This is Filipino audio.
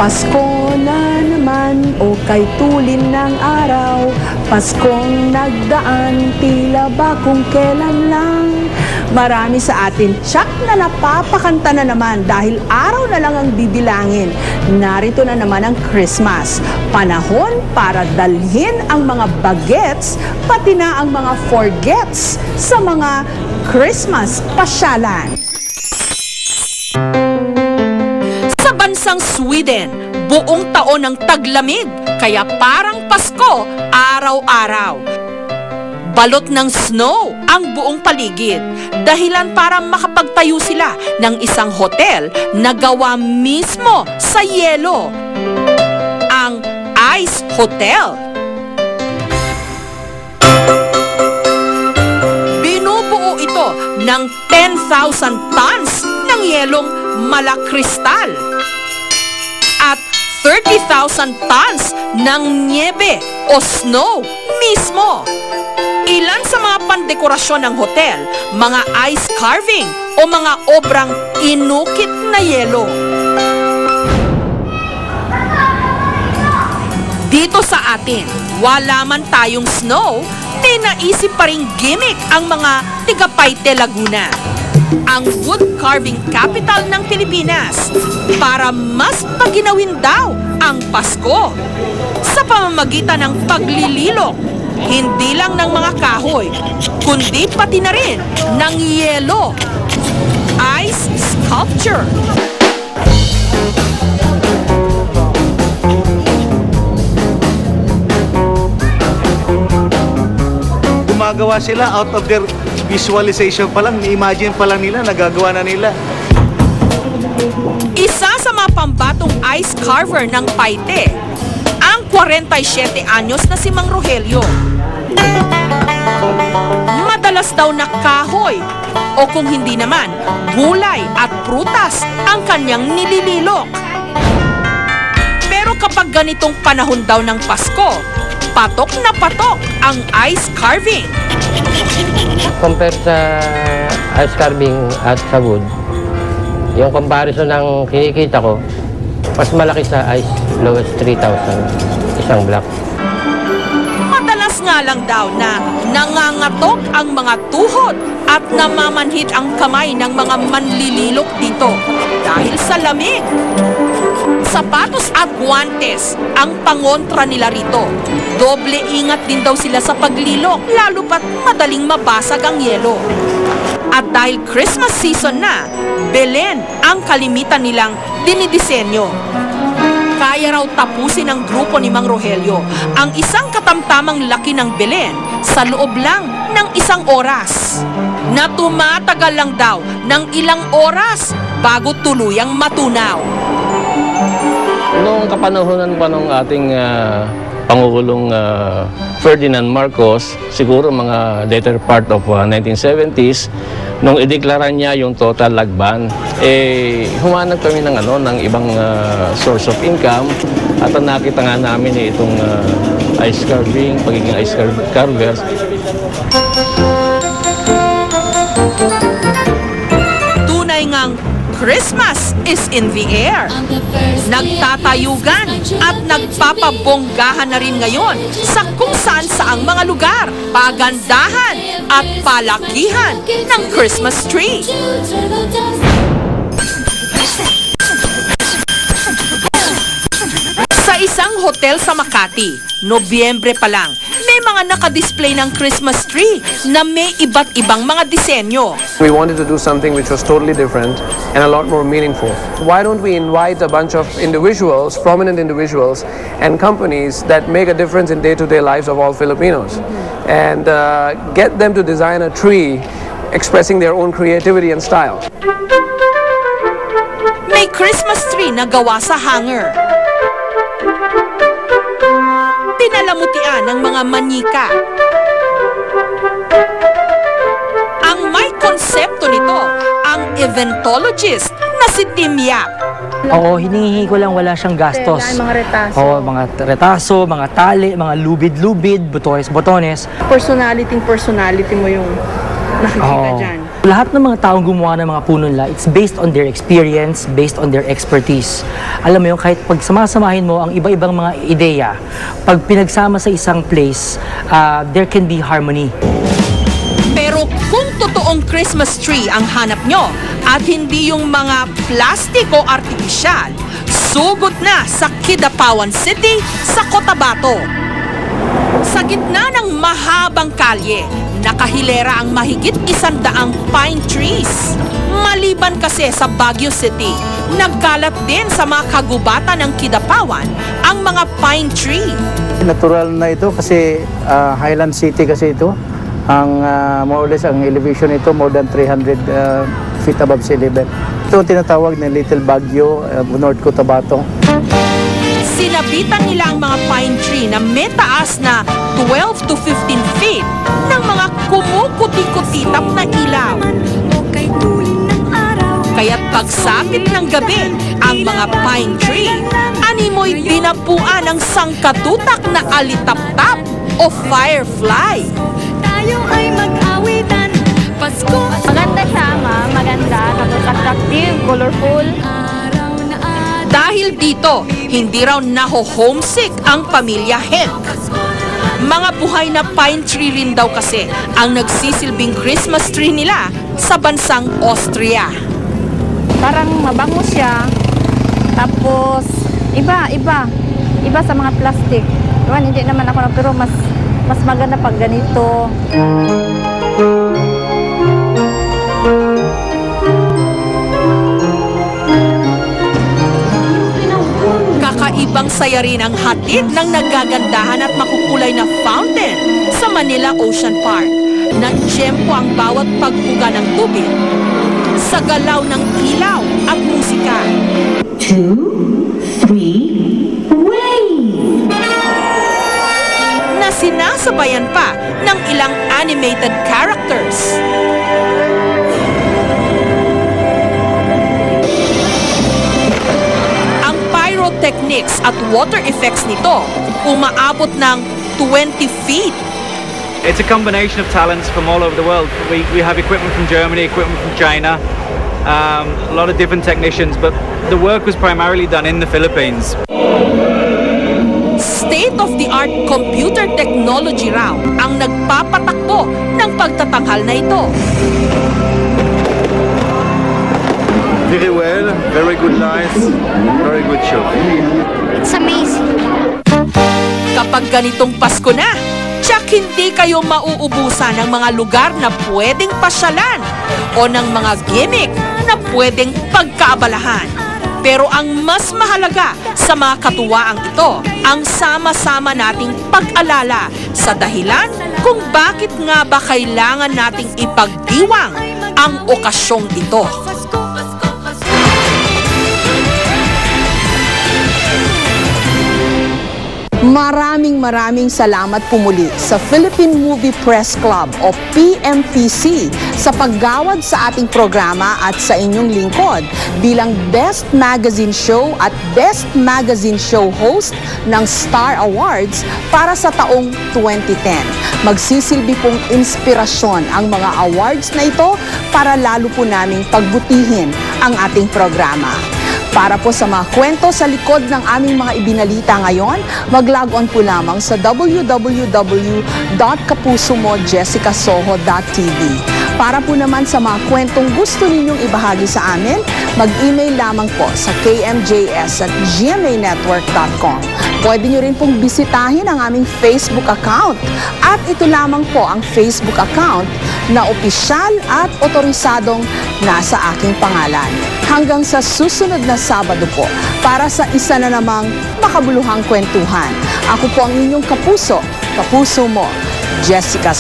Pasko na naman o kay tulin ng araw, Paskong nagdaan, tila ba kung kailan lang. Marami sa atin siyak na napapakanta na naman dahil araw na lang ang bibilangin. Narito na naman ang Christmas. Panahon para dalhin ang mga bagets, pati na ang mga forgets sa mga Christmas pasyalan. Sa bansang Sweden, buong taon ang taglamig, kaya parang Pasko araw-araw. Balot ng snow ang buong paligid, dahilan para makapagtayo sila ng isang hotel na gawa mismo sa yelo, ang Ice Hotel. Binubuo ito ng 10,000 tons ng yelong malakristal at 30,000 tons ng niebe o snow mismo. Ilan sa mga pandekorasyon ng hotel, mga ice carving o mga obrang inukit na yelo. Dito sa atin, wala man tayong snow, tinaisip pa ring gimmick ang mga tiga Paite, Laguna, ang wood carving capital ng Pilipinas, para mas paginawin daw ang Pasko sa pamamagitan ng paglililok, hindi lang ng mga kahoy, kundi pati na rin ng yelo, ice sculpture. Gumagawa sila out of their visualization pa lang, imagine pa lang nila, nagagawa na nila. Isa sa mga pambatong ice carver ng Paite, ang 47 anyos na si Mang Rogelio. Madalas daw na kahoy o kung hindi naman, gulay at prutas ang kanyang nilililok. Pero kapag ganitong panahon daw ng Pasko, patok na patok ang ice carving. Compared sa ice carving at sa wood, yung comparison ng kinikita ko, mas malaki sa ice, lowest 3,000, isang block. Madalas nga lang daw na nangangatok ang mga tuhod at namamanhid ang kamay ng mga manlililok dito dahil sa lamig. Sapatos at guantes ang pangontra nila rito. Doble ingat din daw sila sa paglilok, lalo pat madaling mabasag ang yelo. At dahil Christmas season na, Belen ang kalimitan nilang dinidisenyo. Kaya raw tapusin ng grupo ni Mang Rogelio ang isang katamtamang laki ng Belen sa loob lang ng isang oras. Na tumatagal lang daw ng ilang oras bago tuluyang matunaw. Noong kapanahonan pa ng ating Pangulong Ferdinand Marcos, siguro mga later part of 1970s, nung ideklara niya yung total lagban, humanap kami ng ibang source of income at ang nakita nga namin itong ice carving, pagiging ice carvers. Tunay ngang Christmas is in the air. Nagtatayugan at nagpapabonggahan na rin ngayon sa kung saan saang mga lugar, pagandahan at palakihan ng Christmas tree. Sa isang hotel sa Makati, Nobyembre pa lang, may mga nakadisplay ng Christmas tree na may iba't ibang mga disenyo. We wanted to do something which was totally different and a lot more meaningful. Why don't we invite a bunch of individuals, prominent individuals and companies that make a difference in day-to-day lives of all Filipinos, and get them to design a tree expressing their own creativity and style. May Christmas tree na gawa sa hanger. Pinalamutian ng mga manika. Ang may konsepto nito, ang eventologist na si Tim Yap. Oo, hinihingi ko lang, wala siyang gastos. Mga retaso. Oo, mga retaso, mga tali, mga lubid-lubid, botones-botones. Personality mo yung nakikita dyan. Lahat ng mga taong gumawa ng mga puno nila, it's based on their experience, based on their expertise. Alam mo yung kahit pag samasamahin mo ang iba-ibang mga ideya, pag pinagsama sa isang place, there can be harmony. Pero kung totoong Christmas tree ang hanap nyo at hindi yung mga plastic o artipisyal, sugod na sa Kidapawan City sa Cotabato. Sa gitna ng mahabang kalye, nakahilera ang mahigit 100 pine trees. Maliban kasi sa Baguio City, nagkalat din sa mga kagubatan ng Kidapawan ang mga pine tree. Natural na ito kasi Highland City kasi ito. Ang more or less ang elevation nito more than 300 feet above sea level. Ito ang tinatawag na Little Baguio, North Cotabato. Sinabitan nila ang mga pine tree na may taas na 12 to 15 feet ng mga kumukuti-kutitap na ilaw. Kaya't pagsapit ng gabi, ang mga pine tree, animoy binapuan ng sangkatutak na alitap-tap o firefly. Tayo ay mag-awitan, Pasko. Maganda siya, ma'am. Maganda. Tapos attractive, colorful. Dahil dito, hindi raw naho-homesick ang pamilya Henk. Mga buhay na pine tree rin daw kasi ang nagsisilbing Christmas tree nila sa bansang Austria. Parang mabango siya. Tapos, iba sa mga plastic. Diba, hindi naman ako pero mas maganda pag ganito. Kakaibang saya rin ang hatid ng nagagandahan at makukulay na fountain sa Manila Ocean Park. Nagtiyempo ang bawat pagbuga ng tubig sa galaw ng ilaw at musika. 2, 3, wave! Na sinasabayan pa ng ilang animated characters. Ang pyrotechnics at water effects nito umaabot ng 20 feet. It's a combination of talents from all over the world. We have equipment from Germany, equipment from China, a lot of different technicians, but the work was primarily done in the Philippines. State-of-the-art computer technology raw ang nagpapatakbo ng pagtatanghal na ito. Very well, very good lights, very good show. It's amazing. Kapag ganitong Pasko na, tsak hindi kayo mauubusan ng mga lugar na pwedeng pasyalan o ng mga gimmick na pwedeng pagkaabalahan. Pero ang mas mahalaga sa mga katuwaang ito, ang sama-sama nating pag-alala sa dahilan kung bakit nga ba kailangan nating ipagdiwang ang okasyong ito. Maraming salamat po muli sa Philippine Movie Press Club o PMPC sa paggawad sa ating programa at sa inyong lingkod bilang Best Magazine Show at Best Magazine Show Host ng Star Awards para sa taong 2010. Magsisilbi pong inspirasyon ang mga awards na ito para lalo po naming pagbutihin ang ating programa. Para po sa mga kwento sa likod ng aming mga ibinalita ngayon, mag-log on po lamang sa www.kapusomojessicasoho.tv. Para po naman sa mga kwentong gusto ninyong ibahagi sa amin, mag-email lamang po sa kmjs@gmanetwork.com. Pwede nyo rin pong bisitahin ang aming Facebook account. At ito lamang po ang Facebook account na opisyal at otorisadong nasa aking pangalan. Hanggang sa susunod na Sabado po para sa isa na namang makabuluhang kwentuhan. Ako po ang inyong kapuso mo, Jessica.